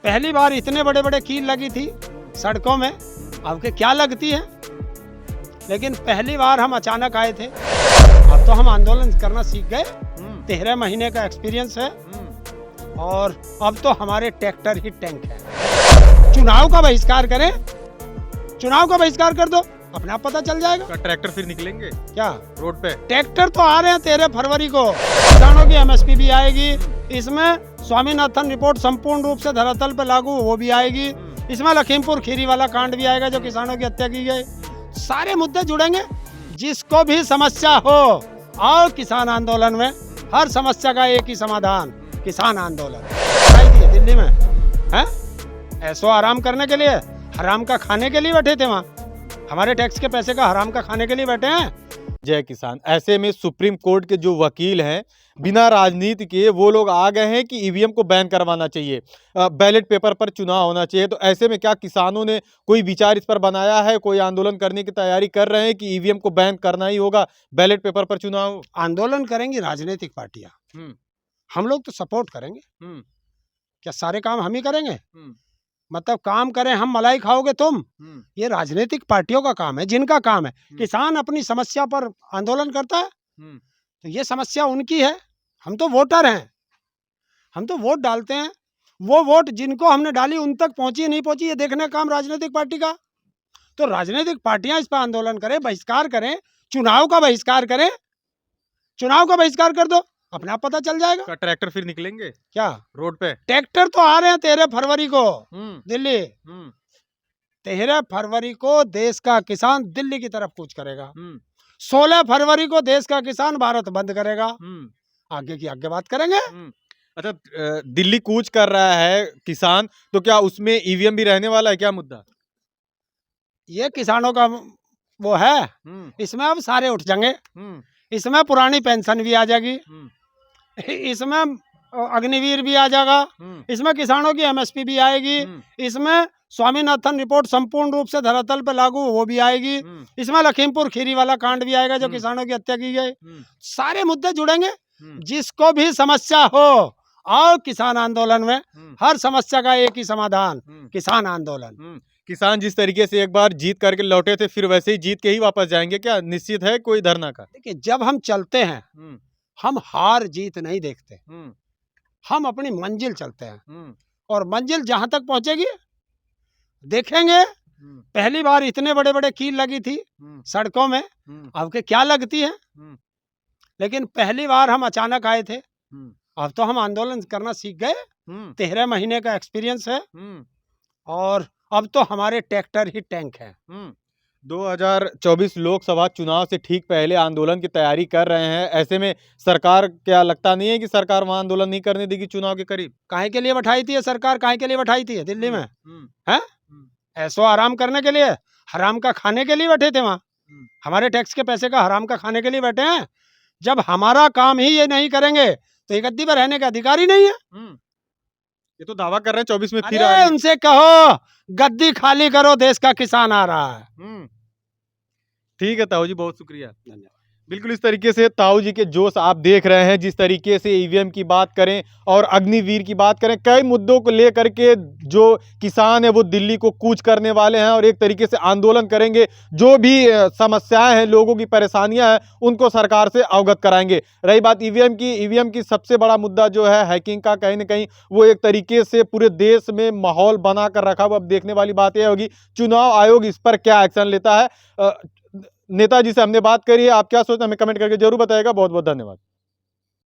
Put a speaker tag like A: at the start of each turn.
A: पहली बार इतने बड़े बड़े कील लगी थी सड़कों में, अब के क्या लगती है। लेकिन पहली बार हम अचानक आए थे, अब तो हम आंदोलन करना सीख गए। 13 महीने का एक्सपीरियंस है और अब तो हमारे ट्रैक्टर ही टैंक है। चुनाव का बहिष्कार करें, चुनाव का बहिष्कार कर दो, अपने आप पता चल जाएगा।
B: ट्रैक्टर फिर निकलेंगे
A: क्या
B: रोड पे?
A: ट्रैक्टर तो आ रहे हैं 13 फरवरी को, किसानों की एमएसपी भी आएगी, इसमें स्वामीनाथन रिपोर्ट संपूर्ण रूप से धरातल पे लागू वो भी आएगी, इसमें लखीमपुर खीरी वाला कांड भी आएगा जो किसानों की हत्या की गई। सारे मुद्दे जुड़ेंगे। जिसको भी समस्या हो आओ किसान आंदोलन में, हर समस्या का एक ही समाधान, किसान आंदोलन। दिल्ली में है ऐसो आराम करने के लिए, हराम का खाने के लिए बैठे थे वहाँ, हमारे टैक्स के पैसे का हराम का खाने के लिए बैठे हैं।
B: जय किसान। ऐसे में सुप्रीम कोर्ट के जो वकील हैं, बिना राजनीति के वो लोग आ गए हैं कि ईवीएम को बैन करवाना चाहिए, बैलेट पेपर पर चुनाव होना चाहिए। तो ऐसे में क्या किसानों ने कोई विचार इस पर बनाया है, कोई आंदोलन करने की तैयारी कर रहे हैं कि ईवीएम को बैन करना ही होगा, बैलेट पेपर पर चुनाव?
A: आंदोलन करेंगी राजनीतिक पार्टियां, हम लोग तो सपोर्ट करेंगे। क्या सारे काम हम ही करेंगे? मतलब काम करें हम, मलाई खाओगे तुम, ये राजनीतिक पार्टियों का काम है, जिनका काम है। किसान अपनी समस्या पर आंदोलन करता है तो ये समस्या उनकी है। हम तो वोटर हैं, हम तो वोट डालते हैं, वो वोट जिनको हमने डाली उन तक पहुंची नहीं पहुंची ये देखने का काम राजनीतिक पार्टी का। तो राजनीतिक पार्टियां इस पर आंदोलन करें, बहिष्कार करें, चुनाव का बहिष्कार करें, चुनाव का बहिष्कार कर दो, अपने आप पता चल जाएगा।
B: ट्रैक्टर फिर निकलेंगे
A: क्या
B: रोड पे?
A: ट्रैक्टर तो आ रहे हैं 13 फरवरी को दिल्ली। 13 फरवरी को देश का किसान दिल्ली की तरफ कूच करेगा। 16 फरवरी को देश का किसान भारत बंद करेगा। आगे की आगे बात करेंगे।
B: अच्छा, दिल्ली कूच कर रहा है किसान, तो क्या उसमें ईवीएम भी रहने वाला है क्या मुद्दा?
A: ये किसानों का वो है, इसमें अब सारे उठ जाएंगे, इसमें पुरानी पेंशन भी आ जाएगी, इसमें अग्निवीर भी आ जाएगा, इसमें किसानों की एमएसपी भी आएगी, इसमें स्वामीनाथन रिपोर्ट संपूर्ण रूप से धरातल पे लागू वो भी आएगी, इसमें लखीमपुर खीरी वाला कांड भी आएगा जो किसानों की हत्या की गई। सारे मुद्दे जुड़ेंगे। जिसको भी समस्या हो आओ किसान आंदोलन में, हर समस्या का एक ही समाधान, किसान आंदोलन।
B: किसान जिस तरीके से एक बार जीत करके लौटे थे, फिर वैसे ही जीत के ही वापस जाएंगे क्या? निश्चित है कोई धरना का?
A: देखिए, जब हम चलते हैं हम हार जीत नहीं देखते, हम अपनी मंजिल चलते हैं और मंजिल जहां तक पहुंचेगी देखेंगे। पहली बार इतने बड़े बड़े कील लगी थी सड़कों में, अब के क्या लगती है। लेकिन पहली बार हम अचानक आए थे, अब तो हम आंदोलन करना सीख गए। 13 महीने का एक्सपीरियंस है और अब तो हमारे ट्रैक्टर ही टैंक है।
B: 2024 लोकसभा चुनाव से ठीक पहले आंदोलन की तैयारी कर रहे हैं। ऐसे में सरकार, क्या लगता नहीं है कि सरकार वहां आंदोलन नहीं करने देगी चुनाव के करीब?
A: काहे के लिए बैठाई थी सरकार, काहे के लिए बैठाई थी दिल्ली में? है ऐसो आराम करने के लिए, हराम का खाने के लिए बैठे थे वहाँ, हमारे टैक्स के पैसे का हराम का खाने के लिए बैठे हैं। जब हमारा काम ही ये नहीं करेंगे तो ये गद्दी पर रहने का अधिकार ही नहीं है।
B: ये तो दावा कर रहे हैं 24 में फिर
A: अरे उनसे कहो गद्दी खाली करो, देश का किसान आ रहा है।
B: ठीक है ताऊ जी, बहुत शुक्रिया, धन्यवाद। बिल्कुल इस तरीके से ताऊ जी के जोश आप देख रहे हैं। जिस तरीके से ईवीएम की बात करें और अग्निवीर की बात करें, कई मुद्दों को लेकर के जो किसान है वो दिल्ली को कूच करने वाले हैं और एक तरीके से आंदोलन करेंगे। जो भी समस्याएं हैं, लोगों की परेशानियां हैं, उनको सरकार से अवगत कराएंगे। रही बात ईवीएम की सबसे बड़ा मुद्दा जो है हैकिंग का, कहीं ना कहीं वो एक तरीके से पूरे देश में माहौल बना कर रखा हुआ। अब देखने वाली बात यह होगी चुनाव आयोग इस पर क्या एक्शन लेता है। नेताजी से हमने बात करी है, आप क्या सोचते हैं हमें कमेंट करके जरूर बताइएगा। बहुत बहुत धन्यवाद।